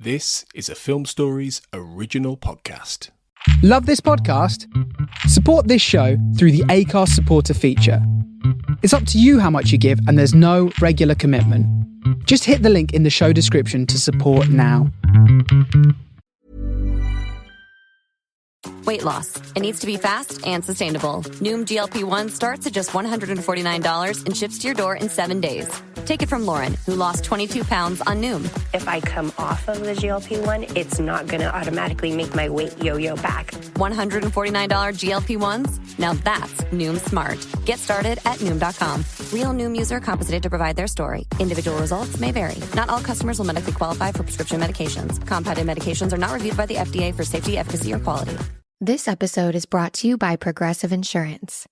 This is a Film Stories original podcast. Love this podcast? Support this show through the Acast supporter feature. It's up to you how much you give, and there's no regular commitment. Just hit the link in the show description to support now. Weight loss. It needs to be fast and sustainable. Noom GLP-1 starts at just $149 and ships to your door in 7 days. Take it from Lauren, who lost 22 pounds on Noom. If I come off of the GLP-1, it's not going to automatically make my weight yo-yo back. $149 GLP-1s? Now that's Noom smart. Get started at Noom.com. Real Noom user compensated to provide their story. Individual results may vary. Not all customers will medically qualify for prescription medications. Compounded medications are not reviewed by the FDA for safety, efficacy, or quality. This episode is brought to you by Progressive Insurance.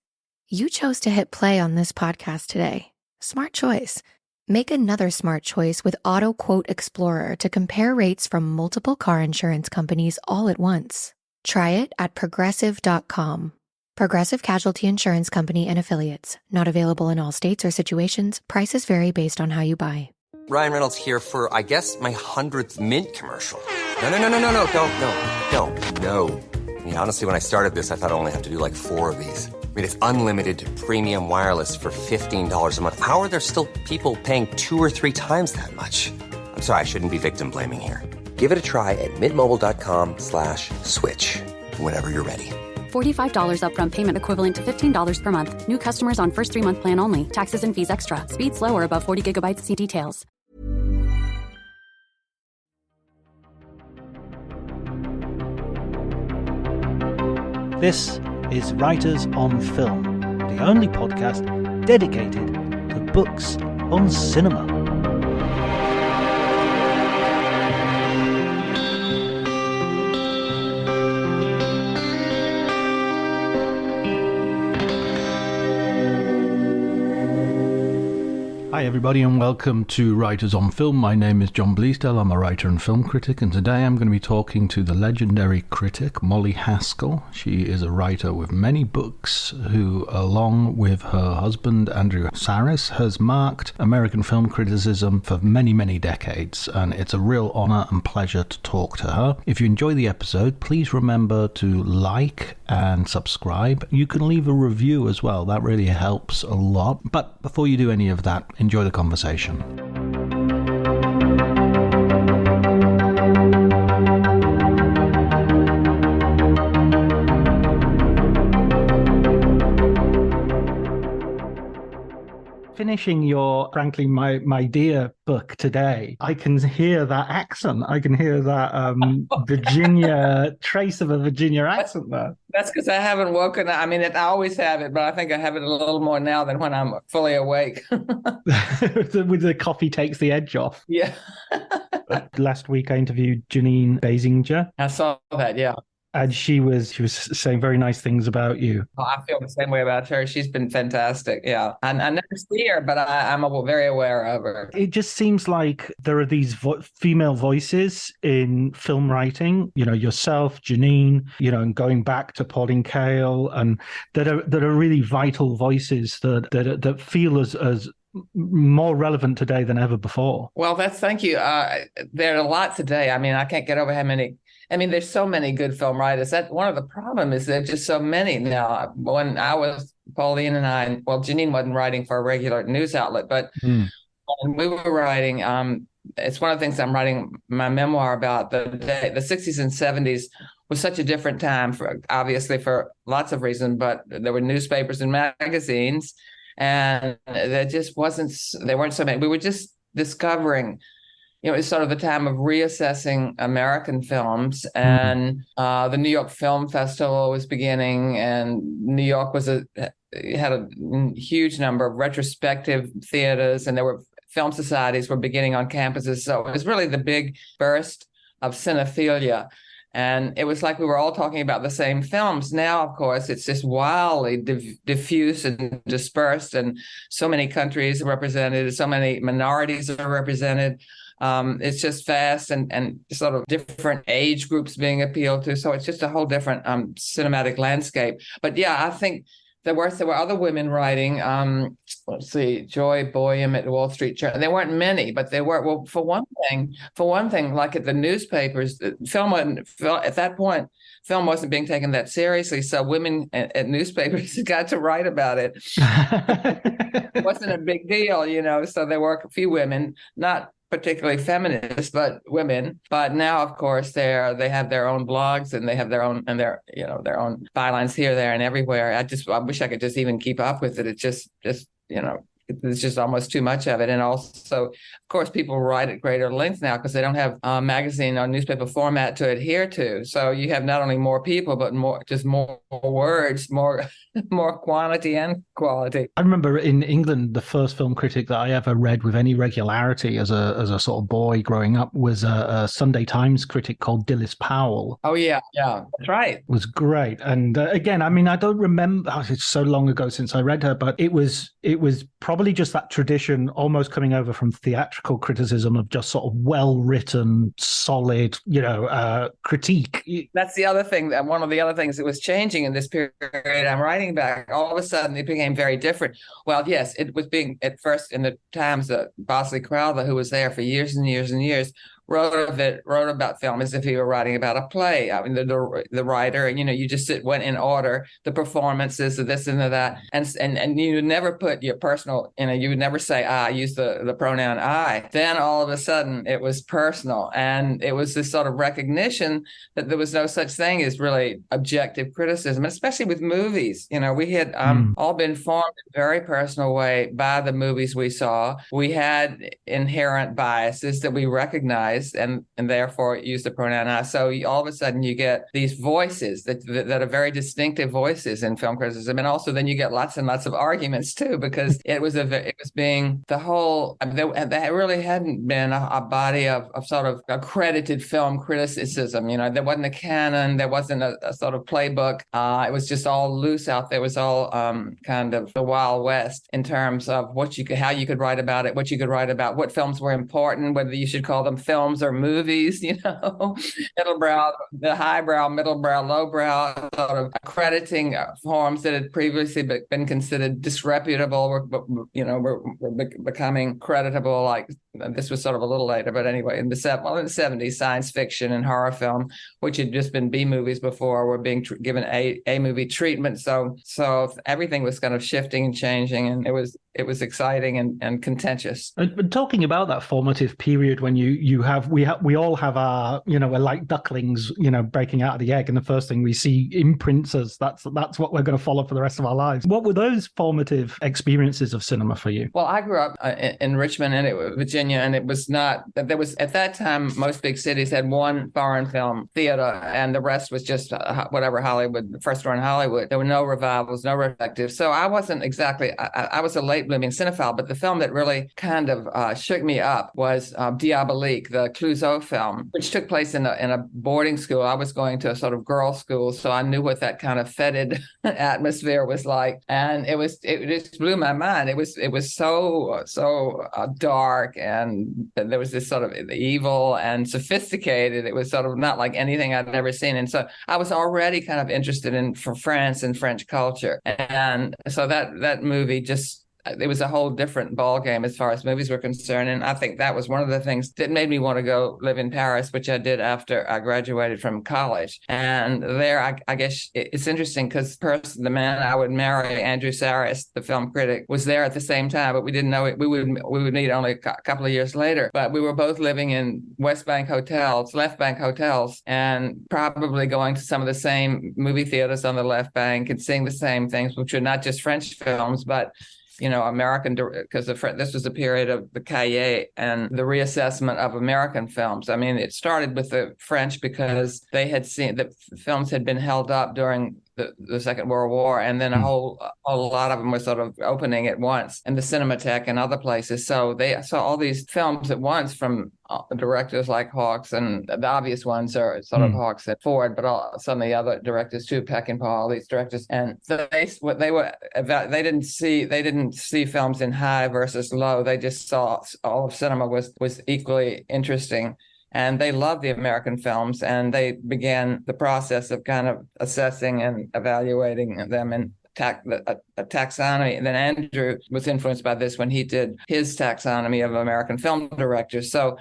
You chose to hit play on this podcast today. Smart choice. Make another smart choice with Auto Quote Explorer to compare rates from multiple car insurance companies all at once. Try it at progressive.com. Progressive Casualty Insurance Company and Affiliates. Not available in all states or situations. Prices vary based on how you buy. Ryan Reynolds here for, I guess, my 100th Mint commercial. No, don't. I mean, honestly, when I started this, I thought I only have to do like 4 of these. I mean, it's unlimited premium wireless for $15 a month. How are there still people paying 2 or 3 times that much? I'm sorry, I shouldn't be victim blaming here. Give it a try at mintmobile.com/switch. Whenever you're ready. $45 upfront payment equivalent to $15 per month. New customers on first 3-month plan only. Taxes and fees extra. Speed slower above 40 gigabytes. See details. This is Writers on Film, the only podcast dedicated to books on cinema. Hi everybody and welcome to Writers on Film. My name is John Bleasdale. I'm a writer and film critic, and today I'm going to be talking to the legendary critic Molly Haskell. She is a writer with many books who, along with her husband Andrew Saris, has marked American film criticism for many, many decades, and it's a real honour and pleasure to talk to her. If you enjoy the episode, please remember to like and subscribe. You can leave a review as well. That really helps a lot. But before you do any of that, enjoy the conversation. Finishing your Frankly My Dear book today, I can hear that accent. I can hear that Virginia, trace of a Virginia accent there. That's because I haven't woken up. I mean, I always have it, but I think I have it a little more now than when I'm fully awake. With the coffee takes the edge off. Yeah. Last week I interviewed Janine Basinger. I saw that, yeah. And she was saying very nice things about you. Oh, I feel the same way about her. She's been fantastic. Yeah. I never see her, but I'm very aware of her. It just seems like there are these female voices in film writing, you know, yourself, Janine, you know, and going back to Pauline Kael, and that are really vital voices that feel as more relevant today than ever before. Well, thank you. There are a lot today. I mean, I can't get over how many. I mean, there's so many good film writers. That one of the problems is there's just so many now. When I was, Pauline and I, well, Janine wasn't writing for a regular news outlet, but when we were writing, it's one of the things I'm writing my memoir about. The 60s and 70s was such a different time, obviously for lots of reasons, but there were newspapers and magazines, and there weren't so many. We were just discovering. You know, it's sort of the time of reassessing American films, and the New York Film Festival was beginning, and New York had a huge number of retrospective theaters, and there were film societies were beginning on campuses. So it was really the big burst of cinephilia. And it was like we were all talking about the same films. Now, of course, it's just wildly diffuse and dispersed, and so many countries are represented, so many minorities are represented. It's just fast and sort of different age groups being appealed to. So it's just a whole different cinematic landscape. But yeah, I think there were other women writing. Let's see, Joy Boyum at the Wall Street Journal. There weren't many, but they were. Well, for one thing, like at the newspapers, film at that point, film wasn't being taken that seriously. So women at newspapers got to write about it. It wasn't a big deal, So there were a few women, not particularly feminists, but women. But now, of course, they have their own blogs and they have their own their own bylines here, there, and everywhere. I wish I could just even keep up with it. It's just there's just almost too much of it. And also, of course, people write at greater length now because they don't have a magazine or newspaper format to adhere to. So you have not only more people, but more words, more quantity and quality. I remember in England, the first film critic that I ever read with any regularity as a sort of boy growing up was a Sunday Times critic called Dilys Powell. Oh, yeah, that's right. It was great. And again, I mean, I don't remember, it's so long ago since I read her, but it was probably just that tradition almost coming over from theatrical criticism of just sort of well-written, solid, critique. That's the other thing, that one of the other things that was changing in this period I'm writing back. All of a sudden, it became very different. Well, yes, it was being, at first in the Times, Bosley Crowther, who was there for years and years and years, wrote about film as if he were writing about a play. I mean, the writer, and you just went in order, the performances, of this and of that, and you would never put your personal, you would never say I, use the pronoun I. Then all of a sudden it was personal, and it was this sort of recognition that there was no such thing as really objective criticism, especially with movies. We had all been formed in a very personal way by the movies we saw. We had inherent biases that we recognized, and therefore use the pronoun I. So all of a sudden you get these voices that are very distinctive voices in film criticism, and also then you get lots and lots of arguments too, because it was being the whole. There really hadn't been a body of sort of accredited film criticism. There wasn't a canon, there wasn't a sort of playbook. It was just all loose out there. It was all kind of the Wild West in terms of how you could write about it, what you could write about, what films were important, whether you should call them films or movies, middlebrow, the highbrow, middlebrow, lowbrow, sort of accrediting forms that had previously been considered disreputable were becoming creditable. Like, this was sort of a little later, but anyway, in the 70s, science fiction and horror film, which had just been B movies before, were being given A movie treatment. So everything was kind of shifting and changing, and it was exciting and contentious. But talking about that formative period when we all have our, we're like ducklings, breaking out of the egg, and the first thing we see imprints us. That's what we're going to follow for the rest of our lives. What were those formative experiences of cinema for you? Well, I grew up in Richmond, Virginia, and it was not that there was, at that time, most big cities had one foreign film theater, and the rest was just whatever Hollywood, first run Hollywood. There were no revivals, no retrospectives. So I wasn't exactly, I was a late blooming cinephile, but the film that really kind of shook me up was Diabolique, the Clouseau film, which took place in a boarding school. I was going to a sort of girls' school, so I knew what that kind of fetid atmosphere was like, and it just blew my mind. It was so dark, and there was this sort of evil and sophisticated. It was sort of not like anything I'd ever seen, and so I was already kind of interested in France and French culture, and so that movie just. It was a whole different ballgame as far as movies were concerned. And I think that was one of the things that made me want to go live in Paris, which I did after I graduated from college. And there, I guess it's interesting because the man I would marry, Andrew Sarris, the film critic, was there at the same time, but we didn't know it. We would meet only a couple of years later. But we were both living in left bank hotels, and probably going to some of the same movie theaters on the left bank and seeing the same things, which were not just French films, but American, because this was a period of the Cahiers and the reassessment of American films. I mean, it started with the French because they had seen that films had been held up during the Second World War, and then a whole lot of them were sort of opening at once in the Cinematheque and other places. So they saw all these films at once from directors like Hawks, and the obvious ones are sort of Hawks and Ford, but some of the other directors too, Peckinpah, all these directors. And they didn't see films in high versus low. They just saw all of cinema was equally interesting. And they loved the American films, and they began the process of kind of assessing and evaluating them and a taxonomy. And then Andrew was influenced by this when he did his taxonomy of American film directors. So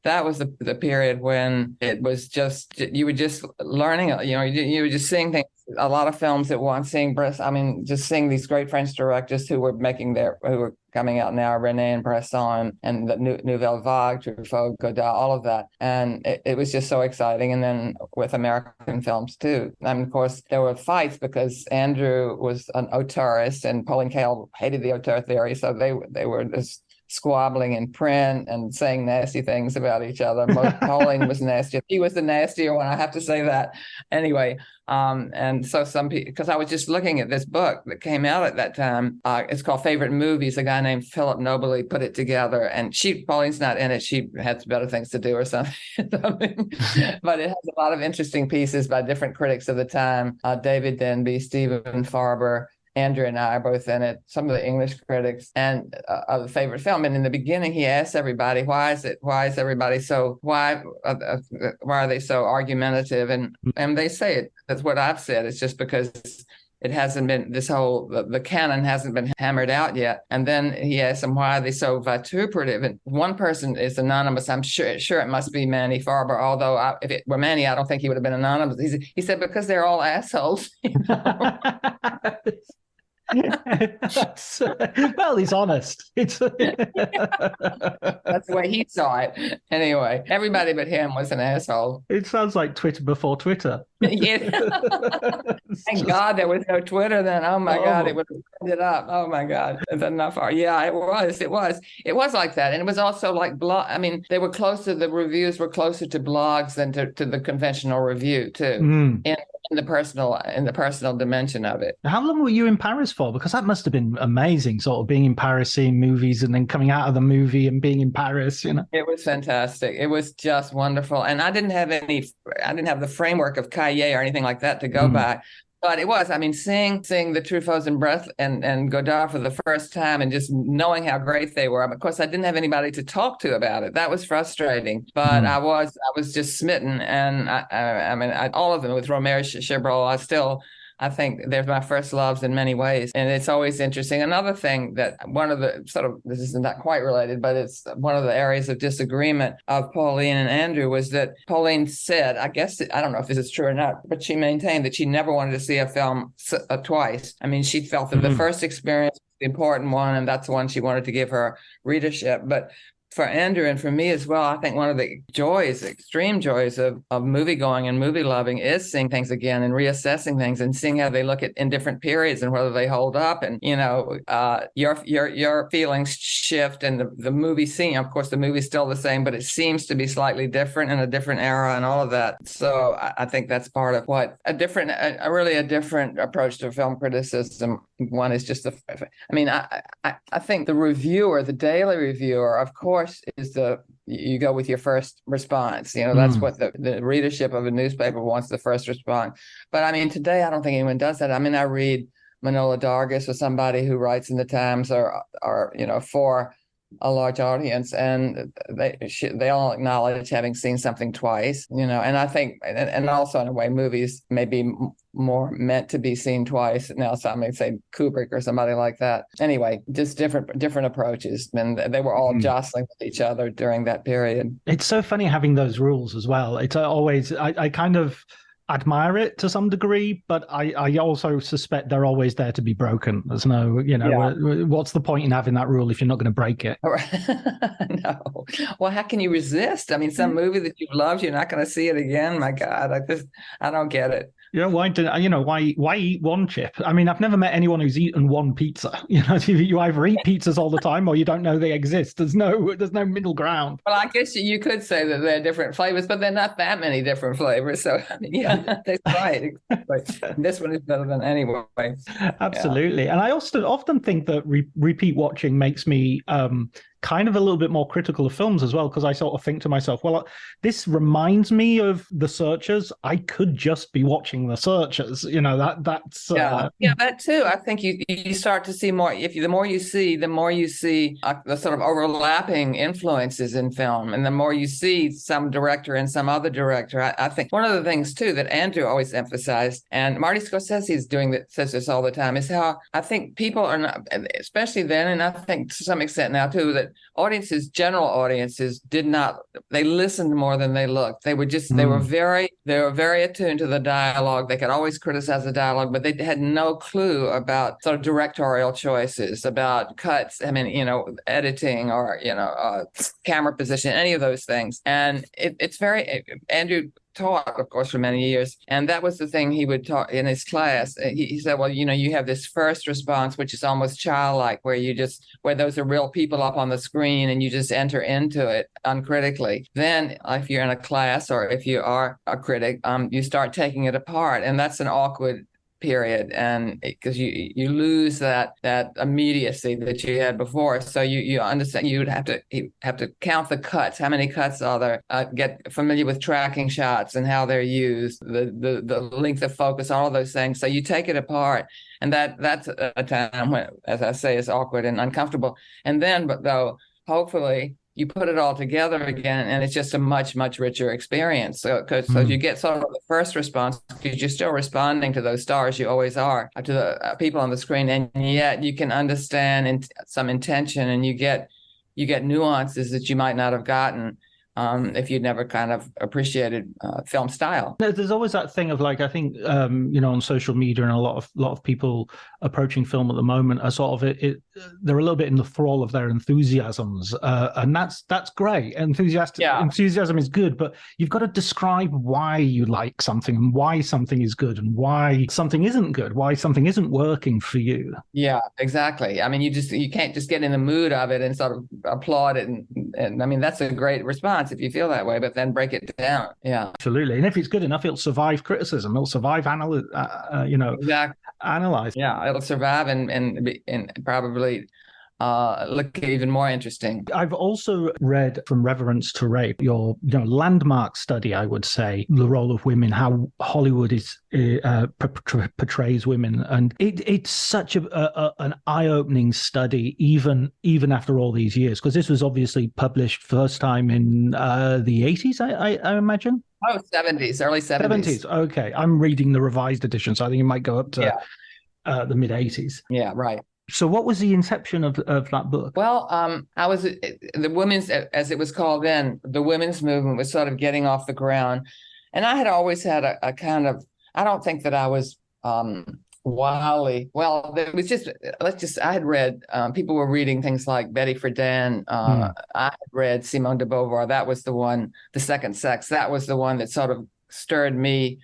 that was the period when it was just, you were just learning, you were just seeing things, a lot of films at once, just seeing these great French directors who were coming out now, René and Bresson and the Nouvelle Vague, Truffaut, Godard, all of that. And it was just so exciting. And then with American films too. I mean, of course, there were fights because Andrew was an auteurist and Pauline Kael hated the auteur theory. So they were just squabbling in print and saying nasty things about each other. Pauline was nasty. He was the nastier one, I have to say that. Anyway, and so some people, because I was just looking at this book that came out at that time. It's called Favorite Movies. A guy named Philip Nobley put it together, and Pauline's not in it. She had better things to do or something. But it has a lot of interesting pieces by different critics of the time. David Denby, Stephen Farber, Andrew and I are both in it, some of the English critics, and of the favorite film. And in the beginning, he asked everybody, why is everybody so, why are they so argumentative? And they say it, that's what I've said. It's just because it hasn't been, the canon hasn't been hammered out yet. And then he asked them, why are they so vituperative? And one person is anonymous. I'm sure it must be Manny Farber, although if it were Manny, I don't think he would have been anonymous. He said, because they're all assholes. Well, he's honest. That's the way he saw it. Anyway, everybody but him was an asshole. It sounds like Twitter before Twitter. Yeah. Thank God there was no Twitter then. Oh my God, it would have turned it up. Oh my God, it's enough. Yeah, it was like that, and it was also like blog. I mean, the reviews were closer to blogs than to the conventional review too. In the personal dimension of it. How long were you in Paris for? Because that must have been amazing, sort of being in Paris, seeing movies, and then coming out of the movie and being in Paris. It was fantastic. It was just wonderful, and I didn't have the framework of Cahiers or anything like that to go by. But it was, I mean, seeing the Truffauts and Godard for the first time and just knowing how great they were. Of course, I didn't have anybody to talk to about it. That was frustrating. But I was just smitten. And I mean, all of them with Romer Chabrol, I think they're my first loves in many ways. And it's always interesting. Another thing that this is not quite related, but it's one of the areas of disagreement of Pauline and Andrew was that Pauline said, I don't know if this is true or not, but she maintained that she never wanted to see a film twice. I mean, she felt that the first experience was the important one, and that's the one she wanted to give her readership. But for Andrew and for me as well, I think one of the extreme joys of movie going and movie loving is seeing things again and reassessing things and seeing how they look in different periods and whether they hold up. And, your feelings shift and the movie scene, of course, the movie's still the same, but it seems to be slightly different in a different era and all of that. So I think that's part of what a different approach to film criticism. One is just I think the reviewer, the daily reviewer, of course, is you go with your first response. That's what the readership of a newspaper wants, the first response. But I mean, today, I don't think anyone does that. I mean, I read Manola Dargis or somebody who writes in the Times or for a large audience, and they all acknowledge having seen something twice, and I think, and also in a way, movies may be more meant to be seen twice. Now, some may say Kubrick or somebody like that. Anyway, just different approaches, and they were all jostling with each other during that period. It's so funny having those rules as well. It's always, I kind of admire it to some degree, but I also suspect they're always there to be broken. There's no, what's the point in having that rule if you're not going to break it? No. Well, how can you resist? I mean, some movie that you've loved, you're not going to see it again. My God, I don't get it. Why eat one chip? I mean, I've never met anyone who's eaten one pizza. You either eat pizzas all the time or you don't know they exist. There's no middle ground. Well, I guess you could say that they're different flavors, but they're not that many different flavors. So, I mean, that's right. Exactly. This one is better than anyway. Absolutely. Yeah. And I often think that repeat watching makes me kind of a little bit more critical of films as well, because I sort of think to myself, well, this reminds me of The Searchers. I could just be watching The Searchers. That's yeah, that too. I think you start to see more. The more you see, the sort of overlapping influences in film, and the more you see some director and some other director. I think one of the things too that Andrew always emphasized, and Marty Scorsese says this all the time, is how I think people are not, especially then, and I think to some extent now too, that general audiences they listened more than they looked. They were very attuned to the dialogue. They could always criticize the dialogue, but they had no clue about sort of directorial choices, about cuts. I mean, editing or camera position, any of those things. And it's very Andrew taught, of course, for many years. And that was the thing he would talk in his class. He said, well, you have this first response, which is almost childlike, where those are real people up on the screen and you just enter into it uncritically. Then if you're in a class or if you are a critic, you start taking it apart. And that's an awkward period, and because you lose that immediacy that you had before. So you understand you would have to count the cuts. How many cuts are there? Get familiar with tracking shots and how they're used, the length of focus, all of those things. So you take it apart, and that's a time when, as I say, is awkward and uncomfortable. And then, but though, hopefully, you put it all together again, and it's just a much, much richer experience. So you get sort of the first response, because you're still responding to those stars, you always are, to the people on the screen, and yet you can understand some intention, and you get nuances that you might not have gotten if you'd never kind of appreciated film style. There's always that thing of I think on social media, and a lot of people approaching film at the moment are sort of they're a little bit in the thrall of their enthusiasms, and that's great. Enthusiasm is good, but you've got to describe why you like something and why something is good and why something isn't good, why something isn't working for you. Yeah, exactly. I mean, you can't just get in the mood of it and sort of applaud it, and I mean, that's a great response if you feel that way, but then break it down. Yeah, absolutely. And if it's good enough, it'll survive criticism. It'll survive exactly. Analyze. Yeah, it'll survive and probably look even more interesting. I've also read From Reverence to Rape, your landmark study, I would say, the role of women, how Hollywood portrays women, and it's such an eye-opening study, even after all these years, because this was obviously published first time in the 80s, I imagine. Oh, 70s, early 70s. Okay, I'm reading the revised edition, so I think it might go up to the mid 80s. Yeah, right. So what was the inception of that book? Well, I was the women's, as it was called then, the women's movement was sort of getting off the ground. And I had always had a kind of, I don't think that I was wildly, well, it was just, I had read, people were reading things like Betty Friedan. I had read Simone de Beauvoir. That was the one, The Second Sex. That was the one that sort of stirred my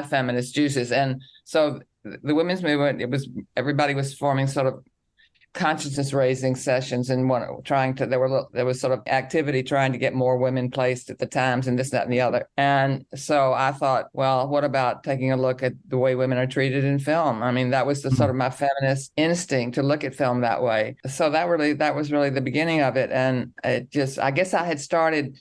feminist juices. And so the women's movement, everybody was forming sort of consciousness raising sessions and there was sort of activity trying to get more women placed at the Times and this, that, and the other. And so I thought, well, what about taking a look at the way women are treated in film? I mean, that was the sort of my feminist instinct to look at film that way. So that was really the beginning of it. And I guess I had started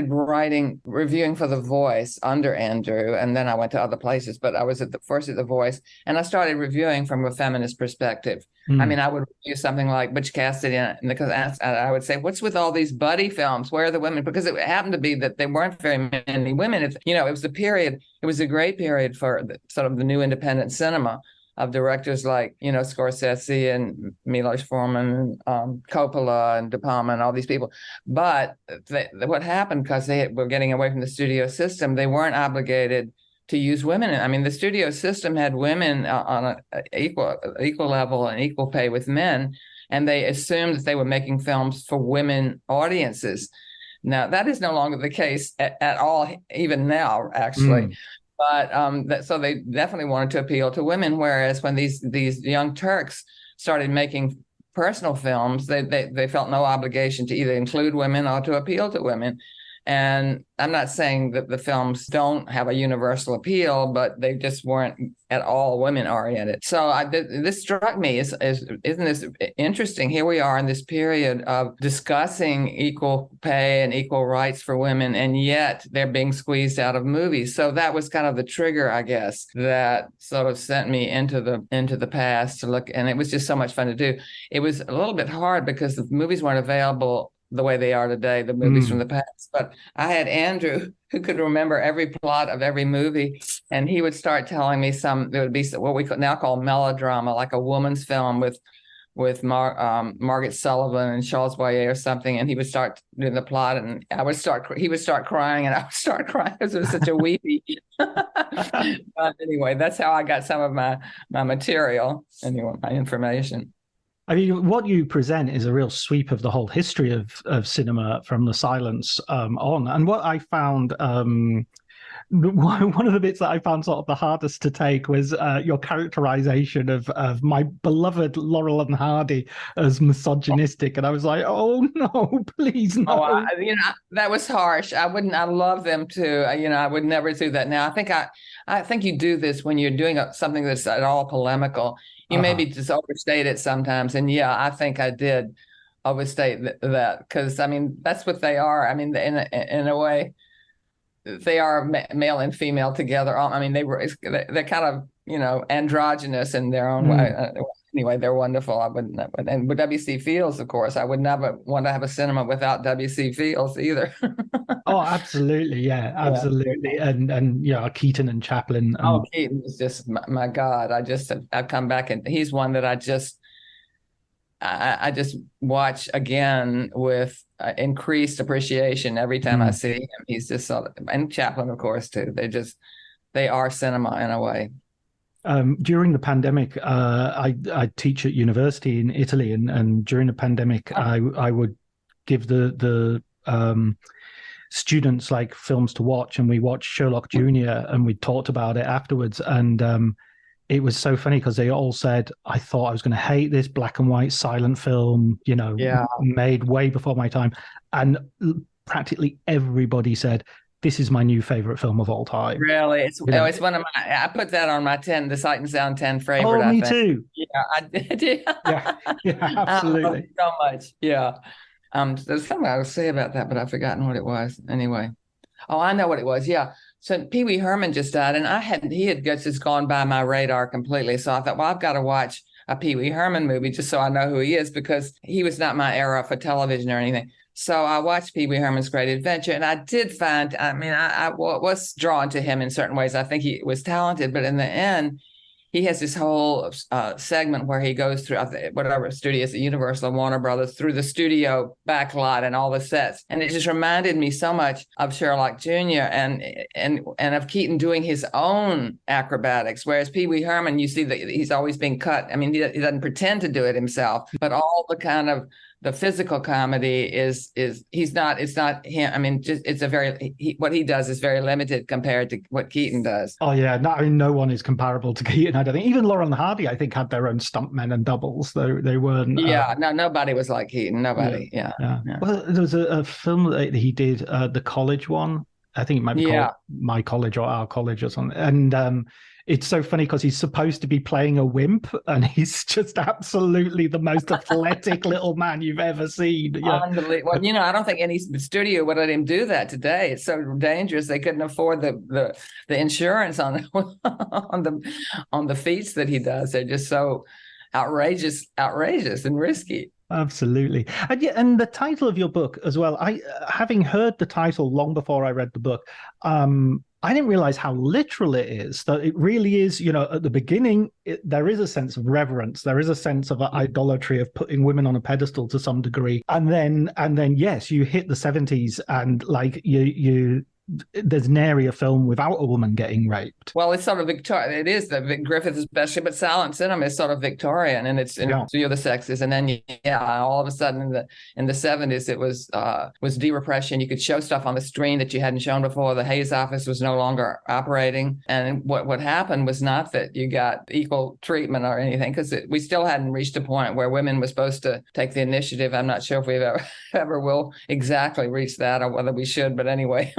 reviewing for The Voice under Andrew, and then I went to other places, but I was first at The Voice, and I started reviewing from a feminist perspective. I mean, I would review something like Butch Cassidy, and because I would say, what's with all these buddy films? Where are the women? Because it happened to be that there weren't very many women. It was a great period for sort of the new independent cinema of directors like, Scorsese and Milos Forman, Coppola and De Palma and all these people. But what happened, because they were getting away from the studio system, they weren't obligated to use women. I mean, the studio system had women on an equal level and equal pay with men, and they assumed that they were making films for women audiences. Now, that is no longer the case at all, even now, actually. But so they definitely wanted to appeal to women, whereas when these young Turks started making personal films, they felt no obligation to either include women or to appeal to women. And I'm not saying that the films don't have a universal appeal, but they just weren't at all women oriented. So this struck me as isn't this interesting? Here we are in this period of discussing equal pay and equal rights for women, and yet they're being squeezed out of movies. So that was kind of the trigger, I guess, that sort of sent me into the past to look. And it was just so much fun to do. It was a little bit hard because the movies weren't available the way they are today, the movies from the past. But I had Andrew, who could remember every plot of every movie, and he would start telling me there would be what we now call melodrama, like a woman's film with Margaret Sullivan and Charles Boyer or something, and he would start doing the plot, and he would start crying, and I would start crying because it was such a weepy. But anyway, that's how I got some of my material, anyway, my information. I mean, what you present is a real sweep of the whole history of cinema from the silence on. And what I found, one of the bits that I found sort of the hardest to take was your characterization of my beloved Laurel and Hardy as misogynistic. And I was like, oh, no, please, no. Oh, that was harsh. I love them too. I would never do that now. I think you do this when you're doing something that's at all polemical. You maybe just overstate it sometimes. And yeah, I think I did overstate that because, I mean, that's what they are. I mean, in a way, they are male and female together. I mean, they're kind of, androgynous in their own way. Anyway, they're wonderful. And with W.C. Fields, of course, I would never want to have a cinema without W.C. Fields either. Oh, absolutely. Yeah, absolutely. Yeah. And Keaton and Chaplin. Keaton is just, my God, I've come back, and he's one that I just watch again with increased appreciation every time I see him. He's just and Chaplin, of course, too. They are cinema in a way. During the pandemic, I teach at university in Italy, and during the pandemic, I would give the students like films to watch, and we watched Sherlock Junior, and we talked about it afterwards, and it was so funny because they all said, I thought I was going to hate this black and white silent film, made way before my time, and practically everybody said, this is my new favorite film of all time. Really? It's one of I put that on my 10, the Sight and Sound 10 favorite. Oh, me too. Yeah, I did. Yeah, absolutely. So much. Yeah. There's something I would say about that, but I've forgotten what it was. Anyway. Oh, I know what it was. Yeah. So Pee Wee Herman just died, and he had just gone by my radar completely. So I thought, well, I've got to watch a Pee Wee Herman movie just so I know who he is, because he was not my era for television or anything. So I watched Pee Wee Herman's Great Adventure, and I did find, I was drawn to him in certain ways. I think he was talented, but in the end, he has this whole segment where he goes through whatever studios at Universal, Warner Brothers, through the studio backlot and all the sets. And it just reminded me so much of Sherlock Jr. and of Keaton doing his own acrobatics. Whereas Pee Wee Herman, you see that he's always being cut. I mean, he doesn't pretend to do it himself, but all the kind of the physical comedy it's not him. I mean, what he does is very limited compared to what Keaton does. Oh yeah, no one is comparable to Keaton. I don't think even Laurel and Hardy, I think, had their own stuntmen and doubles. They weren't. Yeah, no, nobody was like Keaton. Nobody. Yeah. Well, there was a film that he did, the college one. I think it might be called My College or Our College or something. And it's so funny because he's supposed to be playing a wimp, and he's just absolutely the most athletic little man you've ever seen. Unbelievable. Well, I don't think any studio would let him do that today. It's so dangerous. They couldn't afford the insurance on the feats that he does. They're just so outrageous and risky. Absolutely. And the title of your book as well, having heard the title long before I read the book, I didn't realize how literal it is, that it really is, at the beginning, there is a sense of reverence. There is a sense of idolatry, of putting women on a pedestal to some degree. And then yes, you hit the 70s, and like you there's nary a film without a woman getting raped. Well, it's sort of Victorian. It is the Griffith especially, but silent cinema is sort of Victorian, and it's you're the sexes, and then all of a sudden in the 70s it was de-repression. You could show stuff on the screen that you hadn't shown before. The Hayes office was no longer operating, and what happened was not that you got equal treatment or anything, because we still hadn't reached a point where women were supposed to take the initiative. I'm not sure if we've ever will exactly reach that, or whether we should, but anyway.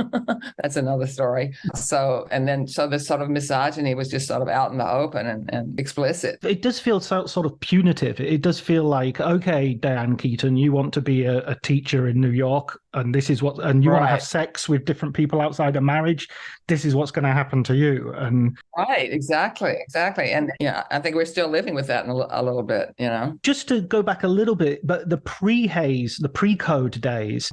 That's another story. So this sort of misogyny was just sort of out in the open and explicit. It does feel sort of punitive. It does feel like, okay, Diane Keaton, you want to be a teacher in New York, and this is what, and you want to have sex with different people outside of marriage. This is what's going to happen to you. And right, exactly. And I think we're still living with that a little bit. Just to go back a little bit, but the pre-Hayes, the pre-code days,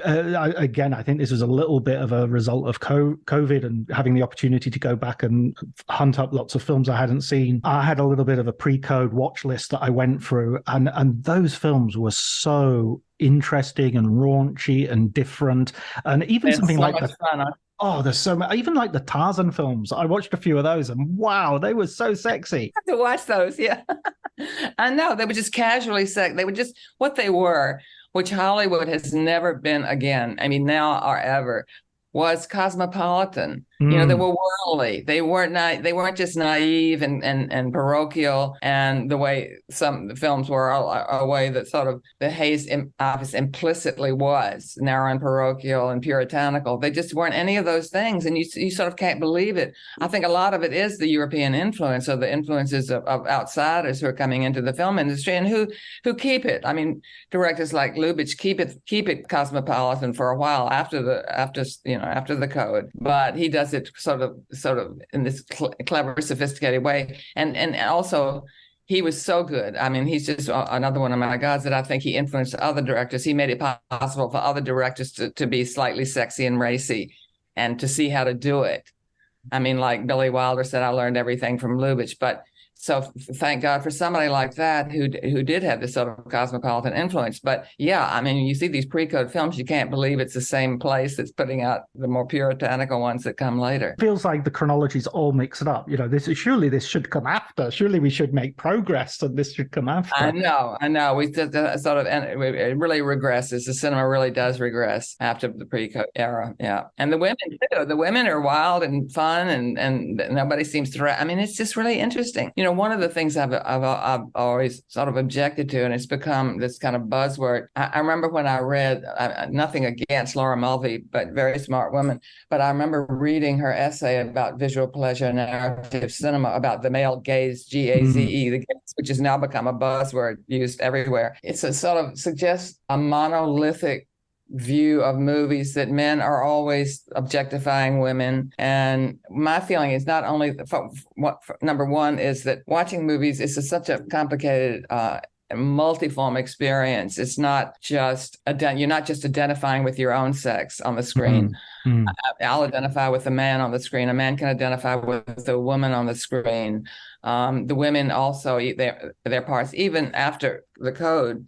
again, I think this was a little bit of a result of COVID and having the opportunity to go back and hunt up lots of films I hadn't seen. I had a little bit of a pre-code watch list that I went through, and those films were so interesting and raunchy and different. And even something like there's so many, even like the Tarzan films. I watched a few of those, and wow, they were so sexy. I have to watch those, yeah. I know, they were just casually sexy. They were just what they were, which Hollywood has never been again, I mean, now or ever, was cosmopolitan. They were worldly. They weren't just naive and parochial, and the way some of the films were a way that sort of the Hayes office implicitly was, narrow and parochial and puritanical. They just weren't any of those things, and you sort of can't believe it. I think a lot of it is the European influence, or the influences of outsiders who are coming into the film industry and who keep it. I mean, directors like Lubitsch keep it cosmopolitan for a while after the code, but he does it sort of in this clever, sophisticated way, and also he was so good. I mean, he's just another one of my gods that I think he influenced other directors. He made it possible for other directors to be slightly sexy and racy, and to see how to do it. I mean, like Billy Wilder said, I learned everything from Lubitsch, but. So thank God for somebody like that who did have this sort of cosmopolitan influence. But yeah, I mean, you see these pre-code films, you can't believe it's the same place that's putting out the more puritanical ones that come later. It feels like the chronology's all mixed up. Surely this should come after. Surely we should make progress, and this should come after. I know. We sort of, it really regresses. The cinema really does regress after the pre-code era. Yeah, and the women too. The women are wild and fun, and nobody seems to. I mean, it's just really interesting. One of the things I've always sort of objected to, and it's become this kind of buzzword. I remember when I read, nothing against Laura Mulvey, but very smart woman, but I remember reading her essay about visual pleasure narrative cinema, about the male gaze, G-A-Z-E, the gaze, which has now become a buzzword used everywhere. It's a sort of suggests a monolithic view of movies that men are always objectifying women. And my feeling is not only number one is that watching movies is such a complicated multiform experience. It's not just you're not just identifying with your own sex on the screen. I'll identify with a man on the screen. A man can identify with a woman on the screen. The women also eat their parts, even after the code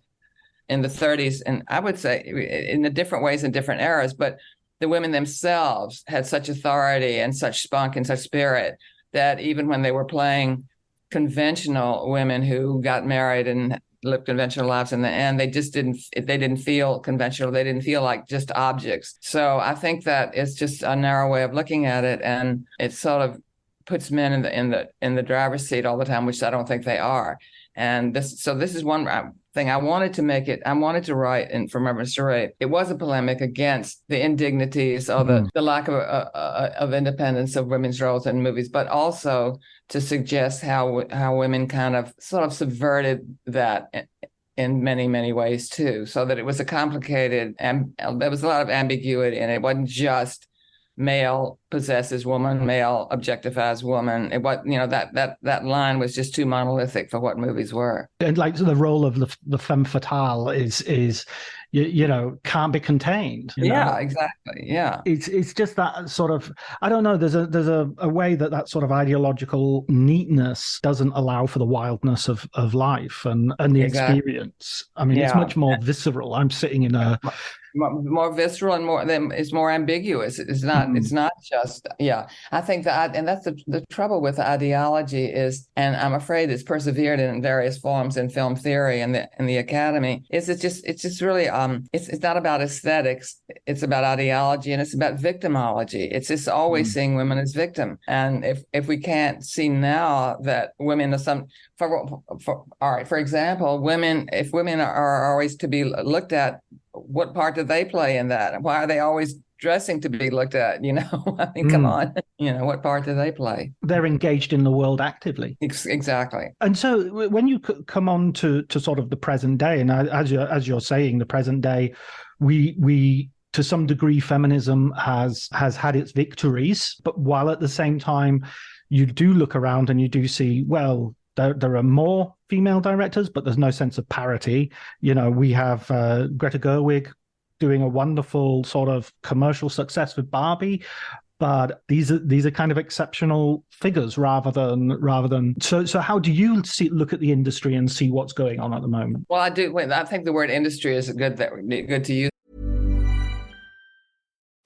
in the 30s, and I would say in the different ways in different eras, but the women themselves had such authority and such spunk and such spirit that even when they were playing conventional women who got married and lived conventional lives in the end, they didn't feel conventional. They didn't feel like just objects. So I think that it's just a narrow way of looking at it, and it sort of puts men in the driver's seat all the time, which I don't think they are. And this is one thing I wanted to write in From Reverence to Rape. It was a polemic against the indignities or the lack of independence of women's roles in movies, but also to suggest how women kind of sort of subverted that in many, many ways too, so that it was a complicated, and there was a lot of ambiguity, and it wasn't just male possesses woman, male objectifies woman. It was, that line was just too monolithic for what movies were. And like the role of the femme fatale is can't be contained. Yeah, exactly. Yeah, it's just that sort of, I don't know. There's a way that sort of ideological neatness doesn't allow for the wildness of life and the experience. I mean, it's much more visceral. I'm sitting in more visceral and more then it's more ambiguous. It's not just I think that, and that's the trouble with ideology is, and I'm afraid it's persevered in various forms in film theory and the academy, is it's just really it's not about aesthetics, it's about ideology, and it's about victimology. It's just always seeing women as victim. And if we can't see now that women are for example, if women are always to be looked at, what part do they play in that? Why are they always dressing to be looked at? I mean, come on, what part do they play? They're engaged in the world actively. Exactly. And so when you come on to sort of the present day, and as you're saying, the present day, we to some degree, feminism has had its victories, but while at the same time, you do look around and you do see, well, there are more female directors, but there's no sense of parity. We have Greta Gerwig doing a wonderful sort of commercial success with Barbie, but these are kind of exceptional figures rather than. So how do you look at the industry and see what's going on at the moment? Well, I do. I think the word industry is good to use.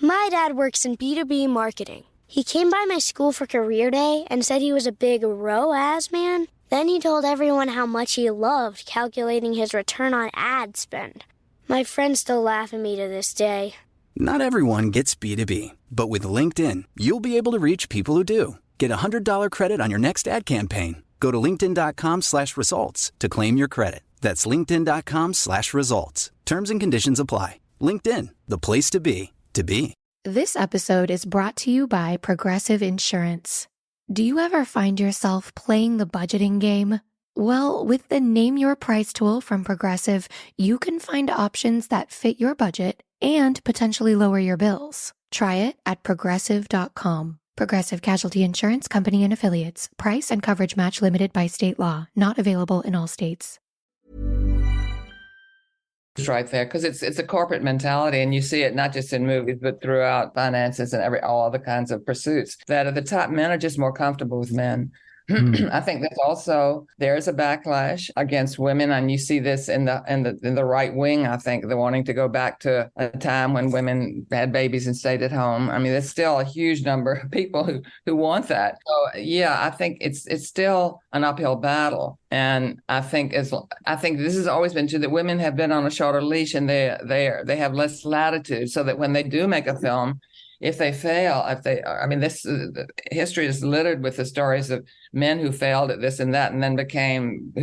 My dad works in B2B marketing. He came by my school for career day and said he was a big ROAS man. Then he told everyone how much he loved calculating his return on ad spend. My friends still laugh at me to this day. Not everyone gets B2B, but with LinkedIn, you'll be able to reach people who do. Get a $100 credit on your next ad campaign. Go to linkedin.com/results to claim your credit. That's linkedin.com/results. Terms and conditions apply. LinkedIn, the place to be, to be. This episode is brought to you by Progressive Insurance. Do you ever find yourself playing the budgeting game? Well, with the Name Your Price tool from Progressive, you can find options that fit your budget and potentially lower your bills. Try it at progressive.com. Progressive Casualty Insurance Company and Affiliates. Price and coverage match limited by state law. Not available in all states. Right there, because it's a corporate mentality, and you see it not just in movies but throughout finances and all other kinds of pursuits, that at the top men are just more comfortable with men. I think that also there's a backlash against women, and you see this in the right wing. I think they're wanting to go back to a time when women had babies and stayed at home. I mean, there's still a huge number of people who want that. So I think it's still an uphill battle, and I think this has always been true, that women have been on a shorter leash, and they have less latitude, so that when they do make a film, if they fail, this history is littered with the stories of men who failed at this and that and then became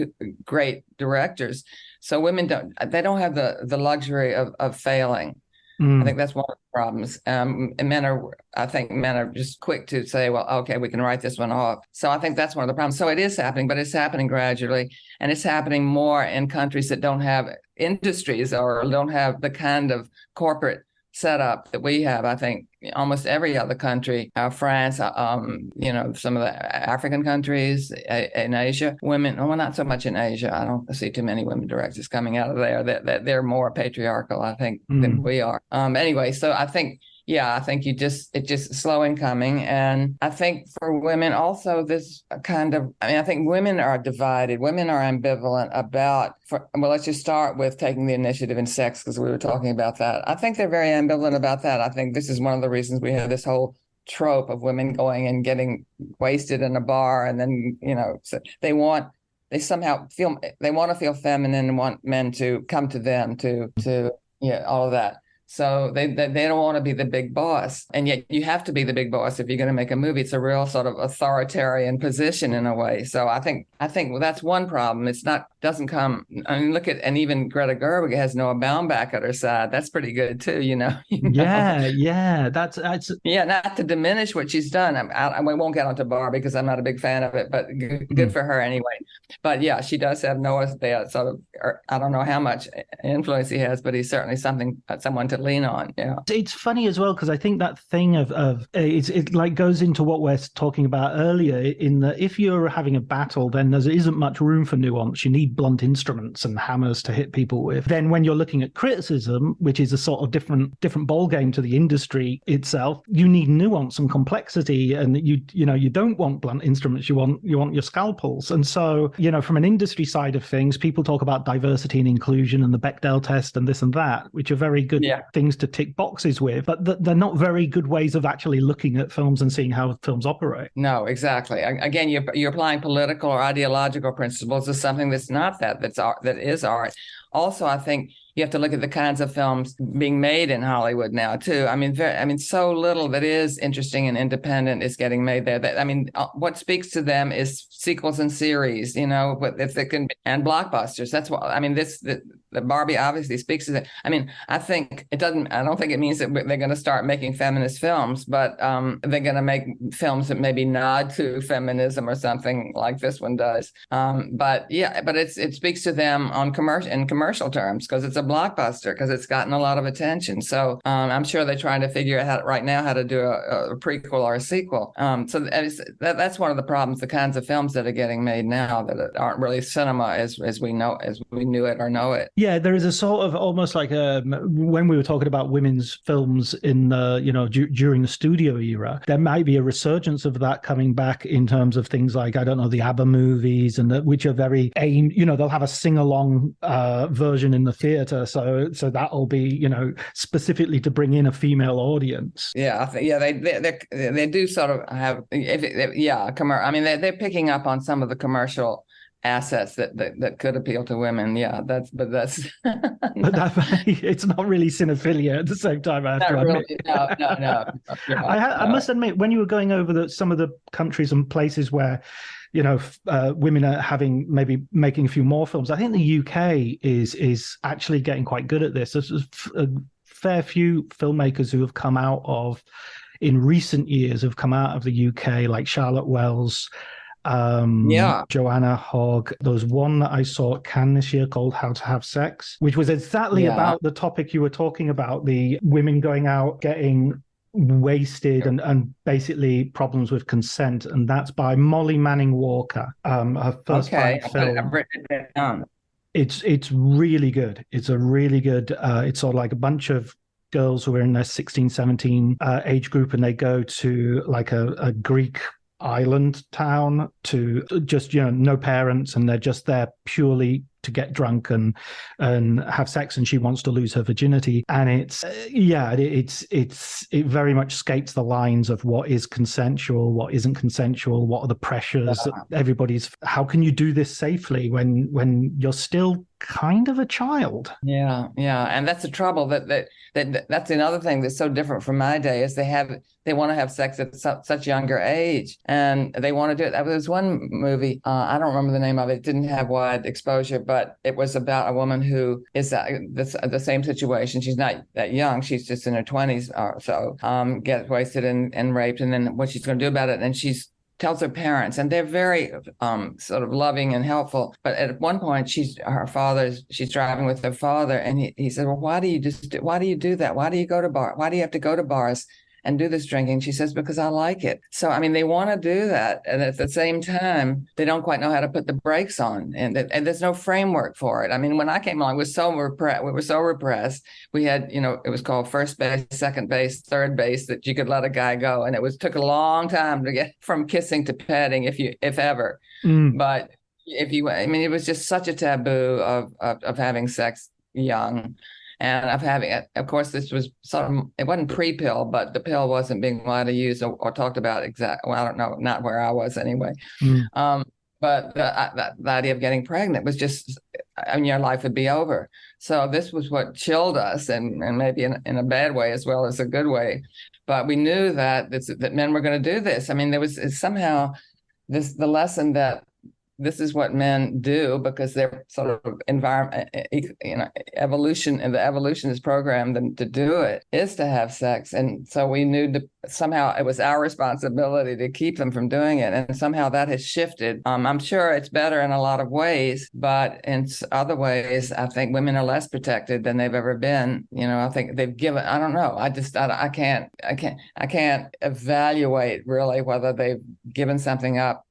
great directors. So women don't have the luxury of failing. I think that's one of the problems. And men are just quick to say, well, okay, we can write this one off. So I think that's one of the problems. So it is happening, but it's happening gradually, and it's happening more in countries that don't have industries or don't have the kind of corporate setup that we have. I think almost every other country, France, some of the African countries in Asia, women, well, not so much in Asia. I don't see too many women directors coming out of there. They're more patriarchal, I think, than we are. Anyway, so I think it's just slow in coming. And I think for women also, I think women are divided. Women are ambivalent about, let's just start with taking the initiative in sex, because we were talking about that. I think they're very ambivalent about that. I think this is one of the reasons we have this whole trope of women going and getting wasted in a bar. And then, so they want to feel feminine and want men to come to them to all of that. So they don't want to be the big boss. And yet you have to be the big boss if you're going to make a movie. It's a real sort of authoritarian position in a way. So I think that's one problem. Doesn't come, and even Greta Gerwig has Noah Baumbach at her side. That's pretty good too, Yeah. That's not to diminish what she's done. I won't get onto Barbie because I'm not a big fan of it, but good for her anyway. But yeah, she does have Noah there. Sort of, I don't know how much influence he has, but he's certainly someone to lean on. Yeah, it's funny as well, because I think that thing of it like goes into what we're talking about earlier, in that if you're having a battle, then there isn't much room for nuance. You need need blunt instruments and hammers to hit people with. Then when you're looking at criticism, which is a sort of different ball game to the industry itself, you need nuance and complexity, and you don't want blunt instruments. You want your scalpels. And so, from an industry side of things, people talk about diversity and inclusion and the Bechdel test and this and that, which are very good things to tick boxes with, but they're not very good ways of actually looking at films and seeing how films operate. No, exactly. Again, you're applying political or ideological principles to something that's not that's art, that is art. Also, I think you have to look at the kinds of films being made in Hollywood now too. I mean, so little that is interesting and independent is getting made there. What speaks to them is sequels and series, but if they can, and blockbusters. That's what I mean. The Barbie obviously speaks to that. I mean, I don't think it means that they're going to start making feminist films, but they're going to make films that maybe nod to feminism or something like this one does. But it speaks to them in commercial terms because it's a blockbuster, because it's gotten a lot of attention. So I'm sure they're trying to figure out right now how to do a prequel or a sequel. So that's one of the problems, the kinds of films that are getting made now that aren't really cinema as we knew it or know it. Yeah, there is a sort of almost like when we were talking about women's films in during the studio era, there might be a resurgence of that coming back in terms of things like, I don't know, the ABBA movies, which are very aimed, they'll have a sing-along version in the theater. So that'll be, specifically to bring in a female audience. Yeah, they do sort of have, I mean, they're picking up on some of the commercial assets that could appeal to women. Yeah, but it's not really cinephilia at the same time. I have to admit. No. I must admit, when you were going over some of the countries and places where women are maybe making a few more films, I think the UK is actually getting quite good at this. There's a fair few filmmakers who have come out in recent years of the UK, like Charlotte Wells, Joanna Hogg. There was one that I saw at Cannes this year called How to Have Sex, which was exactly about the topic you were talking about, the women going out getting wasted and basically problems with consent, and that's by Molly Manning Walker. Her first film. I've written it down. It's really good. It's a really good it's sort of like a bunch of girls who are in their 16, 17 age group, and they go to like a Greek island town to just no parents, and they're just there purely to get drunk and have sex, and she wants to lose her virginity. And it very much skates the lines of what is consensual, what isn't consensual, what are the pressures. How can you do this safely when you're still kind of a child? Yeah, and that's the trouble. That's another thing that's so different from my day is they want to have sex at such younger age, and they want to do it. There was one movie, I don't remember the name of it. It didn't have wide exposure, but it was about a woman who is the same situation. She's not that young. She's just in her 20s or so, gets wasted and raped, and then what she's going to do about it. And she tells her parents, and they're very sort of loving and helpful. But at one point, she's driving with her father, and he said, "Well, why do you do that? Why do you go to bar? Why do you have to go to bars and do this drinking?" She says, "Because I like it." So, I mean, they want to do that. And at the same time, they don't quite know how to put the brakes on. And there's no framework for it. I mean, when I came along, we were so repressed. We had, it was called first base, second base, third base, that you could let a guy go. And took a long time to get from kissing to petting, if ever. But it was just such a taboo of having sex young. And of course, this was it wasn't pre-pill, but the pill wasn't being widely used or talked about well, I don't know, not where I was anyway. But the idea of getting pregnant was just, your life would be over. So this was what chilled us, and maybe in a bad way as well as a good way. But we knew that men were going to do this. I mean, there was somehow the lesson that this is what men do because they're sort of evolution, and the evolution is programmed them to do it, is to have sex. And so we knew somehow it was our responsibility to keep them from doing it. And somehow that has shifted. I'm sure it's better in a lot of ways, but in other ways, I think women are less protected than they've ever been. I think they've given, I don't know. I can't evaluate really whether they've given something up.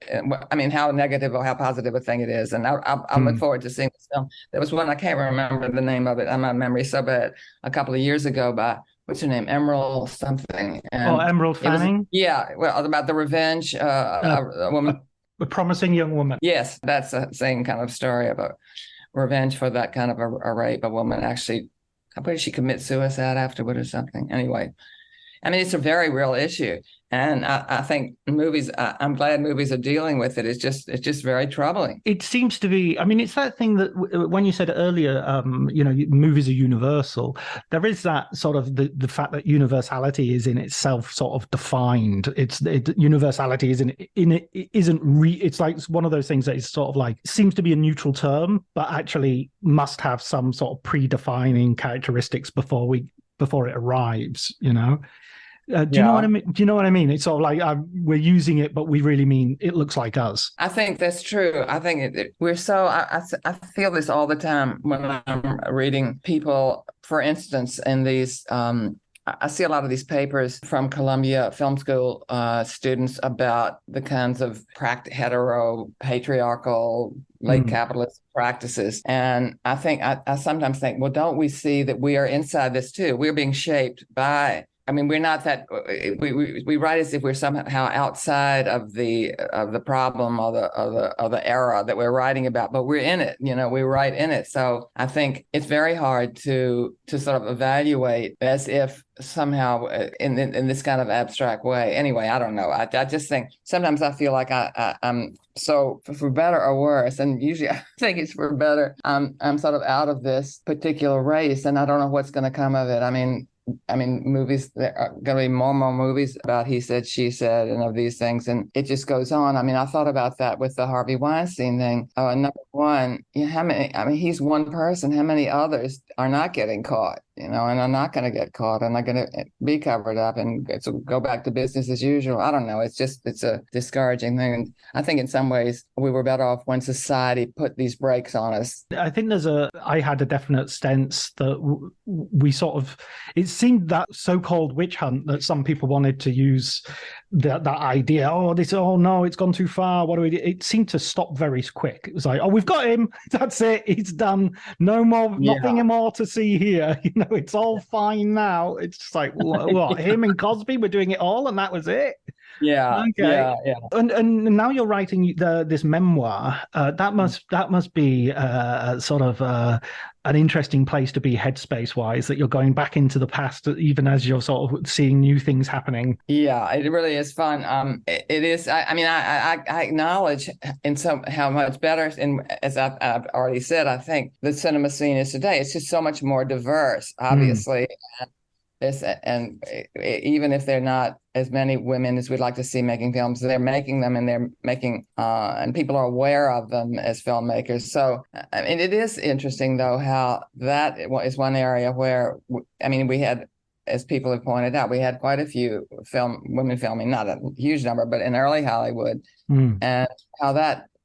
I mean, how negative or how positive a thing it is. And I look forward to seeing this film. There was one, I can't remember the name of it. My memory's so bad. A couple of years ago by, what's her name? Emerald something. And Emerald Fanning? Well, about the revenge, a woman. A promising young woman. Yes, that's the same kind of story about revenge for that kind of a rape. A woman actually, I believe she commits suicide afterward or something. Anyway, I mean, it's a very real issue. And I think movies, I'm glad movies are dealing with it. It's just very troubling. It seems to be, I mean, it's that thing that when you said earlier, movies are universal. There is that sort of the fact that universality is in itself sort of defined. Universality it's like one of those things that is sort of like, seems to be a neutral term, but actually must have some sort of predefining characteristics before it arrives, you know? Do you know what I mean? Do you know what I mean? It's sort of like we're using it, but we really mean it looks like us. I think that's true. I think we're so. I feel this all the time when I'm reading people. For instance, in these, I see a lot of these papers from Columbia Film School students about the kinds of hetero, patriarchal, late capitalist practices. And I think I sometimes think, well, don't we see that we are inside this too? We're being shaped by. I mean, we're not that we write as if we're somehow outside of the problem or the era that we're writing about, but we're in it. You know, we're right in it. So I think it's very hard to sort of evaluate as if somehow in this kind of abstract way. Anyway, I don't know. I just think sometimes I feel like I'm so for better or worse, and usually I think it's for better. I'm sort of out of this particular race, and I don't know what's going to come of it. I mean, movies, there are going to be more and more movies about he said, she said, and of these things. And it just goes on. I mean, I thought about that with the Harvey Weinstein thing. Number one, how many, I mean, he's one person. How many others are not getting caught, you know, and are not going to get caught and are going to be covered up and go back to business as usual? I don't know. It's a discouraging thing. And I think in some ways we were better off when society put these brakes on us. I think I had a definite sense that we sort of, it seemed that so-called witch hunt that some people wanted to use that idea, no, it's gone too far. What do we do? It seemed to stop very quick. It was like, oh, we've got him. That's it. He's done. No more, nothing more to see here. You know, it's all fine now. It's just like, what? Him and Cosby were doing it all, and that was it. Yeah. Okay. Yeah. And now you're writing this memoir. That must be sort of an interesting place to be headspace wise, that you're going back into the past even as you're sort of seeing new things happening. Yeah, it really is fun. It is. I mean, I acknowledge how much better, and as I've already said, I think the cinema scene is today. It's just so much more diverse, obviously. And even if they're not as many women as we'd like to see making films, they're making them, and they're making, and people are aware of them as filmmakers. So, I mean, it is interesting though how that is one area where, I mean, we had, as people have pointed out, we had quite a few women filming, not a huge number, but in early Hollywood, and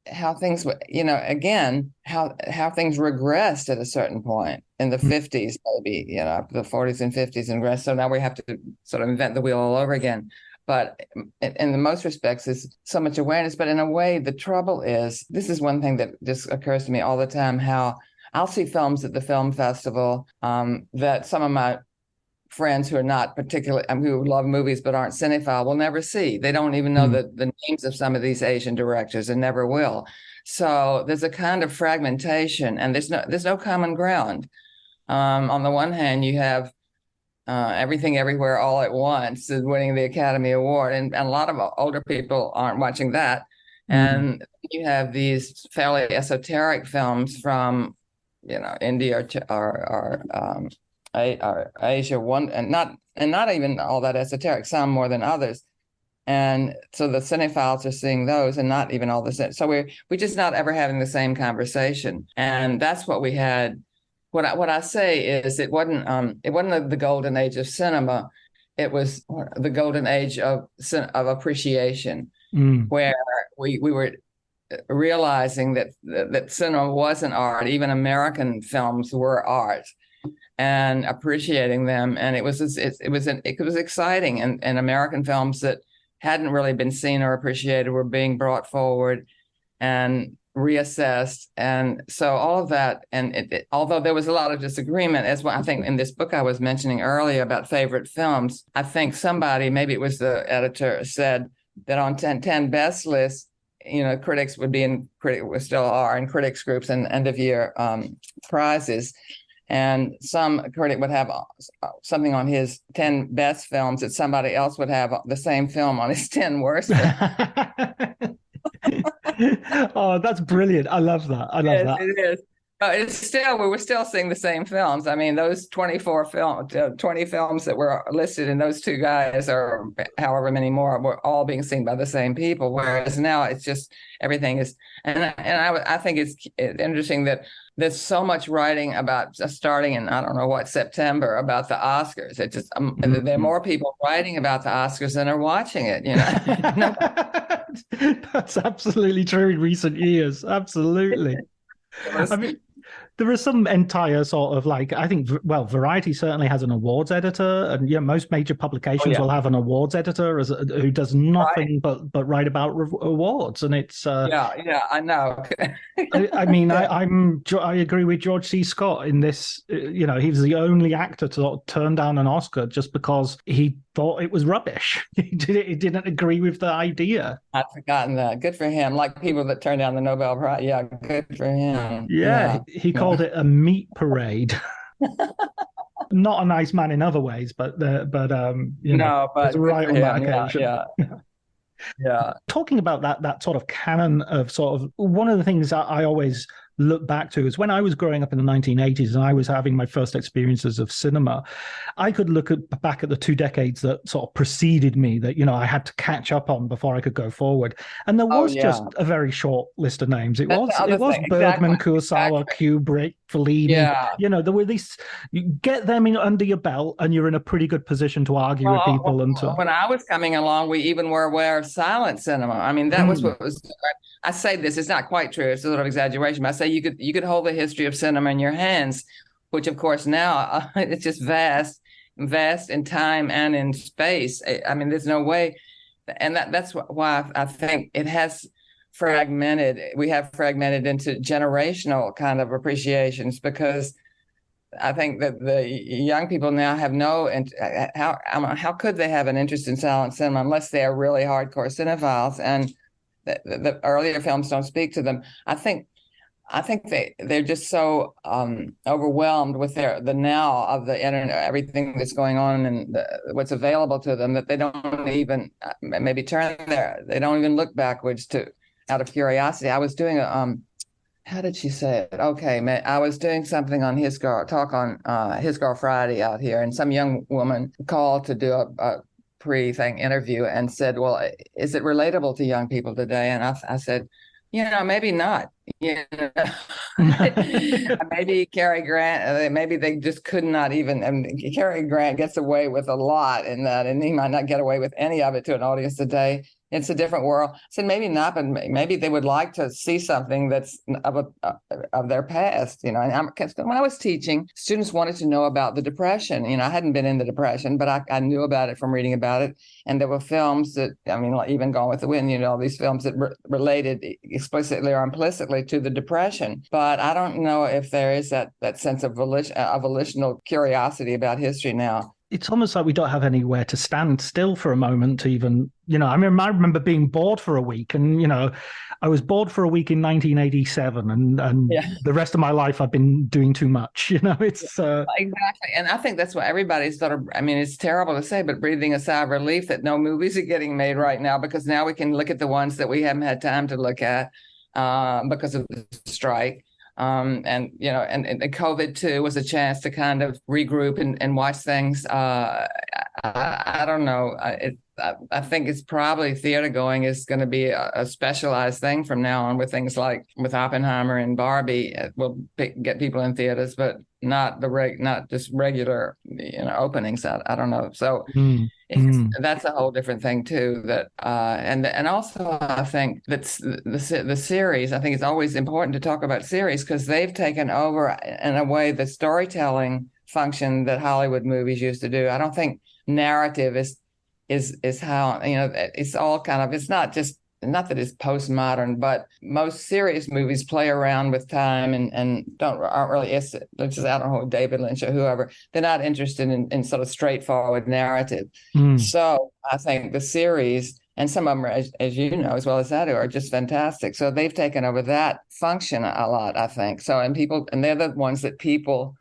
how things, you know, again, how things regressed at a certain point in the 50s, maybe, you know, the 40s and 50s and regressed. So now we have to sort of invent the wheel all over again. But in the most respects, it's so much awareness. But in a way, the trouble is, this is one thing that just occurs to me all the time, how I'll see films at the film festival that some of my friends who are not particularly, who love movies but aren't cinephile, will never see. They don't even know the names of some of these Asian directors and never will. So there's a kind of fragmentation, and there's no common ground. On the one hand, you have Everything Everywhere All at Once is winning the Academy Award, and a lot of older people aren't watching that. And you have these fairly esoteric films from, you know, India or Asia, and not even all that esoteric, some more than others. And so the cinephiles are seeing those, and not even all the same. So we're just not ever having the same conversation. And that's what we had. What I say is, it wasn't the golden age of cinema. It was the golden age of appreciation, where we were realizing that cinema wasn't art. Even American films were art, and appreciating them. And it was exciting. And American films that hadn't really been seen or appreciated were being brought forward. And reassessed. And so all of that, and although there was a lot of disagreement, as well, I think in this book I was mentioning earlier about favorite films, I think somebody, maybe it was the editor, said that on 10 best lists, critics would be still are in critics groups and end of year prizes. And some critic would have something on his 10 best films that somebody else would have the same film on his 10 worst films. Oh, that's brilliant. I love that. I love that. It is. We were still seeing the same films. I mean, those 20 films that were listed in those two guys, or however many more, were all being seen by the same people. Whereas now it's just everything is, and I think it's interesting that there's so much writing about starting in, I don't know what, September, about the Oscars. It just there are more people writing about the Oscars than are watching it. That's absolutely true in recent years. Absolutely. I mean, there are some entire sort of I think, Variety certainly has an awards editor, and most major publications will have an awards editor who does nothing but write about awards, and it's I know. I agree with George C. Scott in this. He was the only actor to sort of turn down an Oscar just because he thought it was rubbish. He didn't agree with the idea. I'd forgotten that. Good for him. Like people that turn down the Nobel Prize. Yeah, good for him. Yeah. He called it a meat parade. Not a nice man in other ways, but right on that occasion. Yeah. Talking about that sort of canon of sort of, one of the things that I always look back to is when I was growing up in the 1980s and I was having my first experiences of cinema, I could look back at the 2 decades that sort of preceded me that, I had to catch up on before I could go forward. And there was just a very short list of names. It was Bergman, Kurosawa, Kubrick, Fellini. Yeah. There were these, you get them under your belt and you're in a pretty good position to argue with people. When I was coming along, we even were aware of silent cinema. I mean, that was what was, I say this, it's not quite true. It's a sort of exaggeration, but I say you could hold the history of cinema in your hands, which of course now it's just vast in time and in space. I mean, there's no way. And that's why I think it has fragmented. We have fragmented into generational kind of appreciations, because I think that the young people now have how could they have an interest in silent cinema unless they are really hardcore cinephiles, and the earlier films don't speak to them. I think they're just so overwhelmed with the now of the internet, everything that's going on and what's available to them, that they don't even maybe they don't even look backwards out of curiosity. I was doing how did she say it? Okay, I was doing something on His Girl Friday out here, and some young woman called to do a pre-thing interview and said, well, is it relatable to young people today? And I said, maybe not. Maybe Cary Grant, maybe they just could not even. Cary Grant gets away with a lot in that, and he might not get away with any of it to an audience today. It's a different world. I said maybe not, but maybe they would like to see something that's of their past. And when I was teaching, students wanted to know about the Depression. I hadn't been in the Depression, but I knew about it from reading about it. And there were films that, like even Gone with the Wind, all these films that related explicitly or implicitly to the Depression. But I don't know if there is that sense of volitional curiosity about history now. It's almost like we don't have anywhere to stand still for a moment to even, I remember being bored for a week, and, I was bored for a week in 1987, and the rest of my life I've been doing too much, it's exactly. And I think that's what everybody's sort of, it's terrible to say, but breathing a sigh of relief that no movies are getting made right now, because now we can look at the ones that we haven't had time to look at because of the strike. And COVID too was a chance to kind of regroup and watch things. I don't know. I think it's probably theater going is going to be a specialized thing from now on, with things like with Oppenheimer and Barbie. We'll get people in theaters, but not just regular openings. I don't know. So that's a whole different thing too. That and also I think that the series. I think it's always important to talk about series, because they've taken over in a way the storytelling function that Hollywood movies used to do. I don't think narrative is how it's all kind of, it's not just not that it's postmodern, but most serious movies play around with time and aren't really, just, I don't know, David Lynch or whoever, they're not interested in sort of straightforward narrative. So I think the series, and some of them, as you know, as well as I do, are just fantastic. So they've taken over that function a lot, I think. So, and they're the ones that people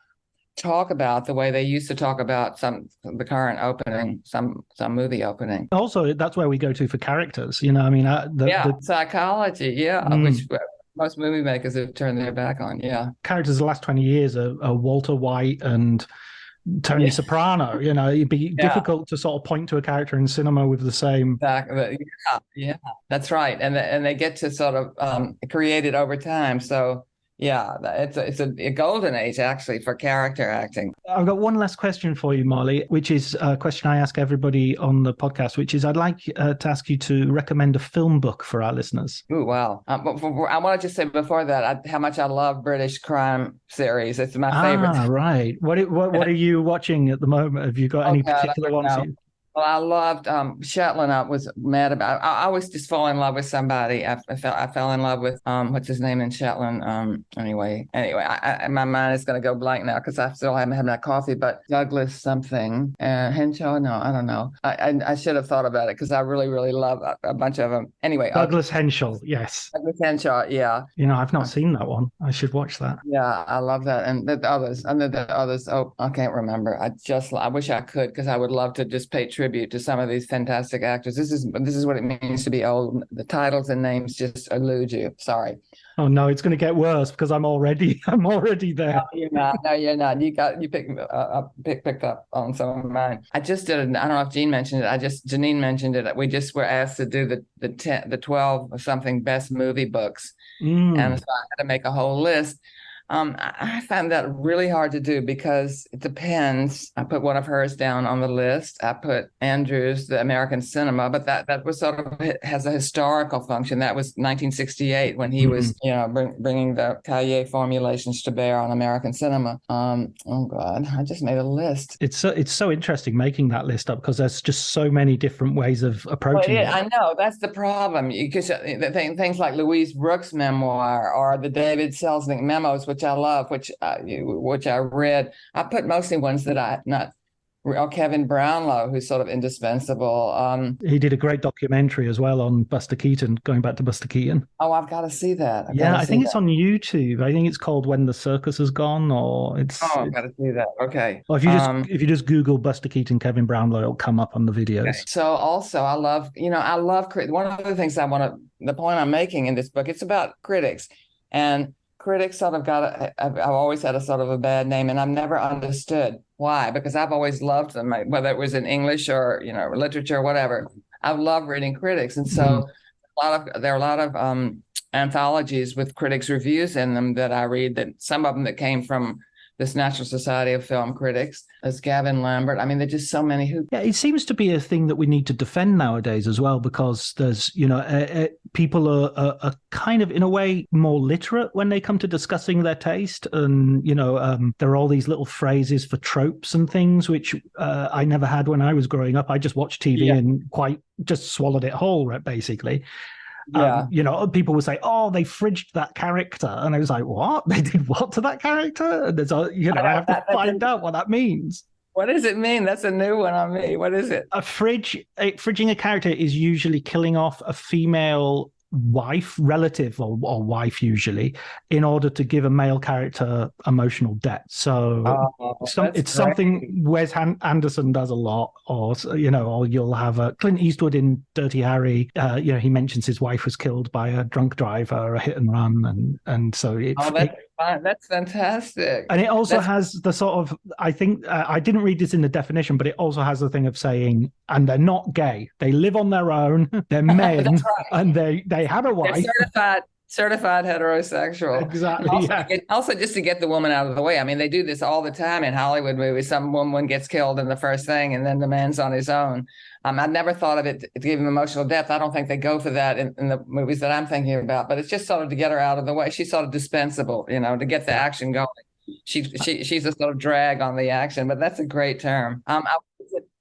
talk about the way they used to talk about the current opening, some movie opening. Also, that's where we go to for characters. You know, I mean, the psychology, which most movie makers have turned their back on. Yeah, characters the last 20 years are Walter White and Tony Soprano. You know, it'd be difficult to sort of point to a character in cinema with the same. Exactly. Yeah, that's right. And they get to sort of create it over time. So. Yeah, it's a golden age, actually, for character acting. I've got one last question for you, Molly, which is a question I ask everybody on the podcast, which is I'd like to ask you to recommend a film book for our listeners. Ooh, wow. I want to just say before that how much I love British crime series. It's my favorite. Ah, right. What are you watching at the moment? Have you got any particular ones? Well, I loved Shetland. I was mad about. I always just fall in love with somebody. I fell in love with what's his name in Shetland. Anyway, my mind is going to go blank now because I still haven't had my coffee. But Douglas something, Henshaw. No, I don't know. I should have thought about it because I really, really love a bunch of them. Anyway, Douglas Henshaw. Yes. Douglas Henshaw. Yeah. You know, I've not seen that one. I should watch that. Yeah, I love that, and the others. Oh, I can't remember. I wish I could because I would love to just pay tribute to some of these fantastic actors. This is what it means to be old. The titles and names just elude you. Sorry. Oh no, it's going to get worse because I'm already there. No, you're not. No, you're not. You picked up on some of mine. I just did. I don't know if Jean mentioned it. Janine mentioned it. We just were asked to do the 12 or something best movie books, and so I had to make a whole list. I found that really hard to do because it depends. I put one of hers down on the list. I put Andrews, the American Cinema, but that was sort of has a historical function. That was 1968 when he was, bringing the Cahiers formulations to bear on American cinema. Oh God, I just made a list. It's so interesting making that list up because there's just so many different ways of approaching it. I know that's the problem because things like Louise Brooks' memoir or the David Selznick memos, which I love, which I read. I put mostly ones that or Kevin Brownlow, who's sort of indispensable. He did a great documentary as well on Buster Keaton, going back to Buster Keaton. Oh, I've got to see that. I think it's on YouTube. I think it's called When the Circus Has Gone, or it's. Oh, I've got to see that. Okay. Or if you just Google Buster Keaton, Kevin Brownlow, it'll come up on the videos. Okay. So also, I love one of the things the point I'm making in this book, it's about critics, and critics sort of I've always had a sort of a bad name, and I've never understood why, because I've always loved them, whether it was in English or, literature or whatever. I've loved reading critics. And so there are a lot of anthologies with critics' reviews in them that I read, that some of them that came from this National Society of Film Critics, as Gavin Lambert. I mean, there's just so many who. Yeah, it seems to be a thing that we need to defend nowadays as well, because there's, people are kind of, in a way, more literate when they come to discussing their taste. And, there are all these little phrases for tropes and things, which I never had when I was growing up. I just watched TV and just swallowed it whole, basically. Yeah. People would say, "Oh, they fridged that character," and I was like, "What? They did what to that character?" And there's I have to find out what that means. What does it mean? That's a new one on me. What is it? Fridging a character is usually killing off a female relative or wife usually, in order to give a male character emotional depth. So it's something Wes Anderson does a lot, or you'll have Clint Eastwood in Dirty Harry. He mentions his wife was killed by a drunk driver or a hit and run, and so that's fantastic. And it also has the sort of, I think, I didn't read this in the definition, but it also has the thing of saying, and they're not gay. They live on their own. They're men, right. And they had a wife. They're certified heterosexual. Exactly. Also, just to get the woman out of the way. I mean, they do this all the time in Hollywood movies. Some woman gets killed in the first thing, and then the man's on his own. I never thought of it to give him emotional depth. I don't think they go for that in the movies that I'm thinking about. But it's just sort of to get her out of the way. She's sort of dispensable, to get the action going. She's a sort of drag on the action. But that's a great term.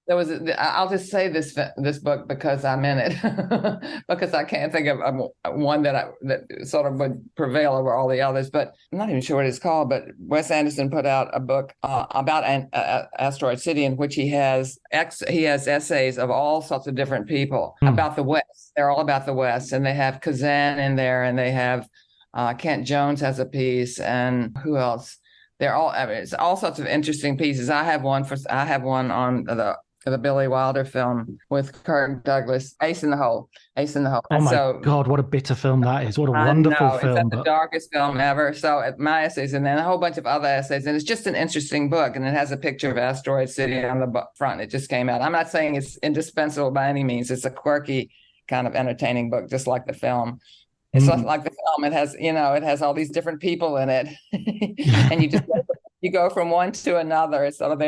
I'll just say this book because I'm in it, because I can't think of one that sort of would prevail over all the others. But I'm not even sure what it's called. But Wes Anderson put out a book about an asteroid city, in which he has essays of all sorts of different people about the West. They're all about the West, and they have Kazan in there, and they have Kent Jones has a piece, and who else? They're all. I mean, it's all sorts of interesting pieces. I have one on the Billy Wilder film with Kirk Douglas, Ace in the Hole. Oh my God, what a bitter film that is. What a wonderful film. It's the darkest film ever. So my essays, and then a whole bunch of other essays. And it's just an interesting book. And it has a picture of Asteroid City on the front. It just came out. I'm not saying it's indispensable by any means. It's a quirky, kind of entertaining book, just like the film. It's like the film. It has all these different people in it. And you go from one to another. It's sort of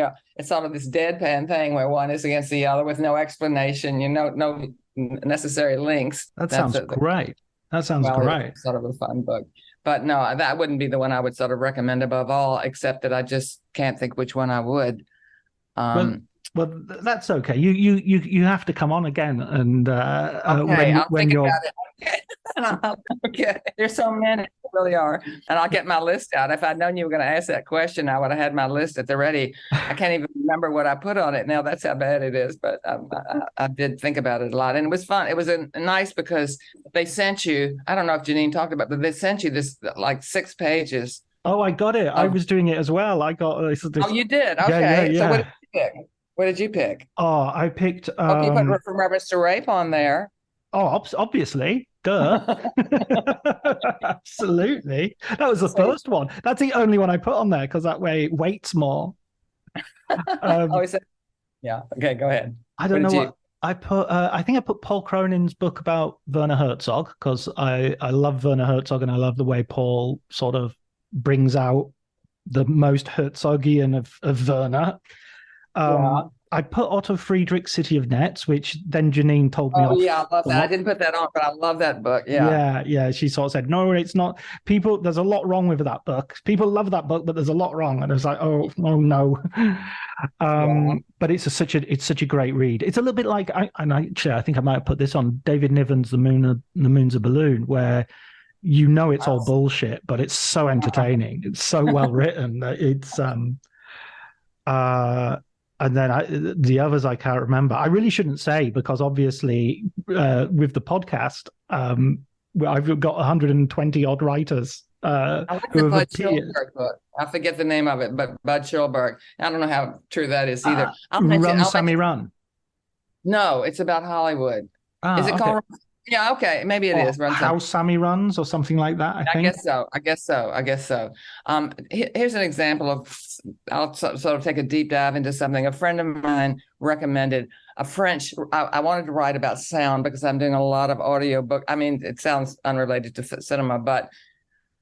this deadpan thing where one is against the other with no explanation, no necessary links. That sounds great. That sounds great. It's sort of a fun book. But no, that wouldn't be the one I would sort of recommend above all, except that I just can't think which one I would. Well, that's okay. You have to come on again, and when you're. Okay, there's so many, there really are, and I'll get my list out. If I'd known you were going to ask that question, I would have had my list at the ready. I can't even remember what I put on it now. That's how bad it is. But I did think about it a lot, and it was fun. It was nice because they sent you. I don't know if Janine talked about, but they sent you this like 6 pages. Oh, I got it. I was doing it as well. I got this. Oh, you did? Okay. Yeah. So what did you pick? What did you pick? Oh, I picked. You put From Reverence to Rape on there. Oh, obviously. Duh. Absolutely. That was the first one. That's the only one I put on there because that way it weights more. Yeah. Okay, go ahead. I don't know what I put. I think I put Paul Cronin's book about Werner Herzog because I love Werner Herzog and I love the way Paul sort of brings out the most Herzogian of Werner. I put Otto Friedrich's City of Nets, which then Janine told me. Oh, yeah, I love that. I didn't put that on, but I love that book. Yeah. She sort of said, no, it's not. People, there's a lot wrong with that book. People love that book, but there's a lot wrong. And I was like, oh no. But it's such a great read. It's a little bit like, I think I might have put this on David Niven's The Moon's a Balloon, where it's all bullshit, but it's so entertaining. It's so well written. It's and then the others I can't remember. I really shouldn't say because obviously with the podcast, I've got 120 odd writers. I like the Bud Schulberg book. I forget the name of it, but Bud Schulberg. I don't know how true that is either. Run. No, it's about Hollywood. Is it called? Yeah, okay, maybe it is. How Sammy Runs or something like that, I think. I guess so. Here's an example of, I'll sort of take a deep dive into something. A friend of mine recommended a French, I wanted to write about sound because I'm doing a lot of audiobook. I mean, it sounds unrelated to cinema, but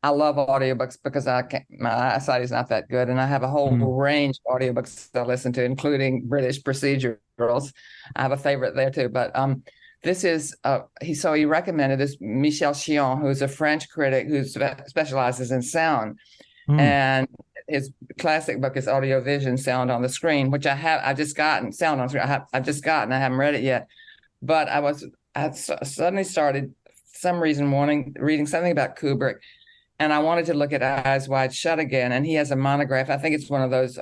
I love audiobooks because my eyesight is not that good. And I have a whole range of audiobooks that I listen to, including British procedurals. I have a favorite there too, but this is, he recommended this Michel Chion, who's a French critic who specializes in sound. And his classic book is Audiovision, Sound on the Screen, which I've just gotten, Sound on the Screen, I've just gotten, I haven't read it yet. But I suddenly started, for some reason, reading something about Kubrick. And I wanted to look at Eyes Wide Shut again. And he has a monograph. I think it's one of those,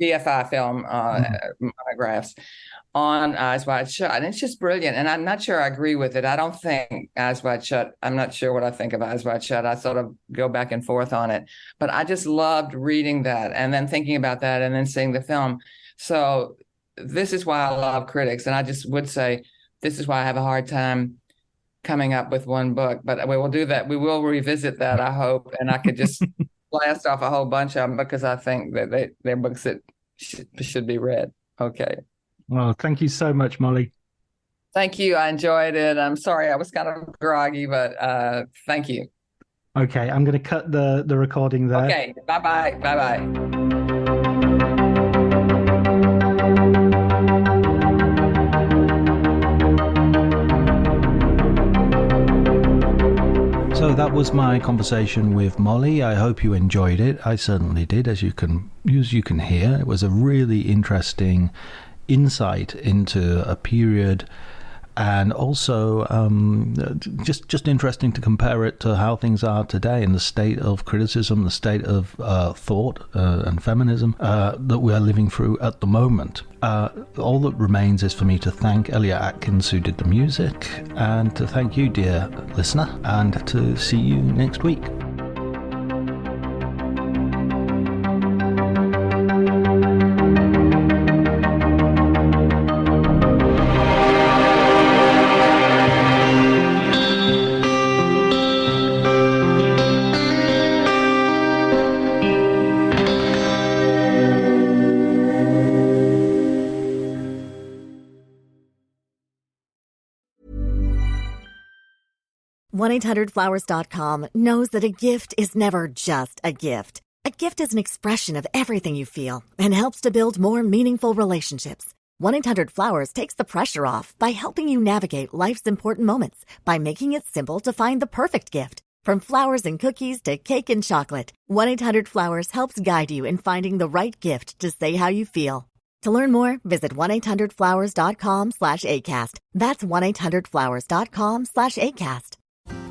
BFI film monographs on Eyes Wide Shut. And it's just brilliant. And I'm not sure I agree with it. I don't think Eyes Wide Shut, I'm not sure what I think of Eyes Wide Shut. I sort of go back and forth on it. But I just loved reading that and then thinking about that and then seeing the film. So this is why I love critics. And I just would say this is why I have a hard time coming up with one book. But we will do that. We will revisit that, I hope. And I could just blast off a whole bunch of them because I think that they're books that should be read. Okay. Well, thank you so much, Molly. Thank you. I enjoyed it. I'm sorry I was kind of groggy, but thank you. Okay, I'm going to cut the recording there. Okay, bye-bye. Bye-bye. So that that was my conversation with Molly. I hope you enjoyed it. I certainly did, as you can hear. It was a really interesting insight into a period, and also just interesting to compare it to how things are today in the state of criticism, the state of thought and feminism that we are living through at the moment. All that remains is for me to thank Elliot Atkins, who did the music, and to thank you, dear listener, and to see you next week. $1-800-Flowers.com knows that a gift is never just a gift. A gift is an expression of everything you feel and helps to build more meaningful relationships. 1-800-Flowers takes the pressure off by helping you navigate life's important moments by making it simple to find the perfect gift. From flowers and cookies to cake and chocolate, 1-800-Flowers helps guide you in finding the right gift to say how you feel. To learn more, visit 1-800-Flowers.com/ACAST. That's 1-800-Flowers.com/ACAST.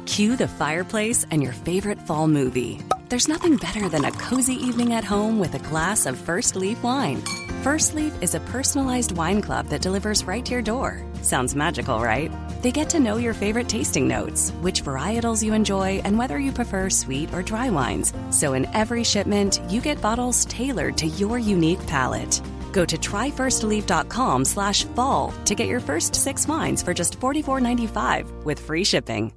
Cue the fireplace and your favorite fall movie. There's nothing better than a cozy evening at home with a glass of First Leaf wine. First Leaf is a personalized wine club that delivers right to your door. Sounds magical, right? They get to know your favorite tasting notes, which varietals you enjoy, and whether you prefer sweet or dry wines. So in every shipment, you get bottles tailored to your unique palate. Go to tryfirstleaf.com/fall to get your first 6 wines for just $44.95 with free shipping.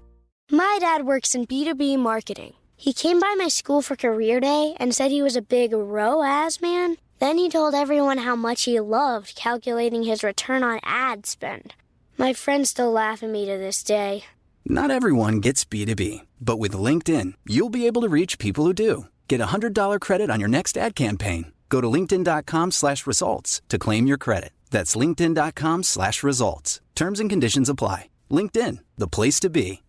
My dad works in B2B marketing. He came by my school for career day and said he was a big ROAS man. Then he told everyone how much he loved calculating his return on ad spend. My friends still laugh at me to this day. Not everyone gets B2B, but with LinkedIn, you'll be able to reach people who do. Get a $100 credit on your next ad campaign. Go to linkedin.com/results to claim your credit. That's linkedin.com/results. Terms and conditions apply. LinkedIn, the place to be.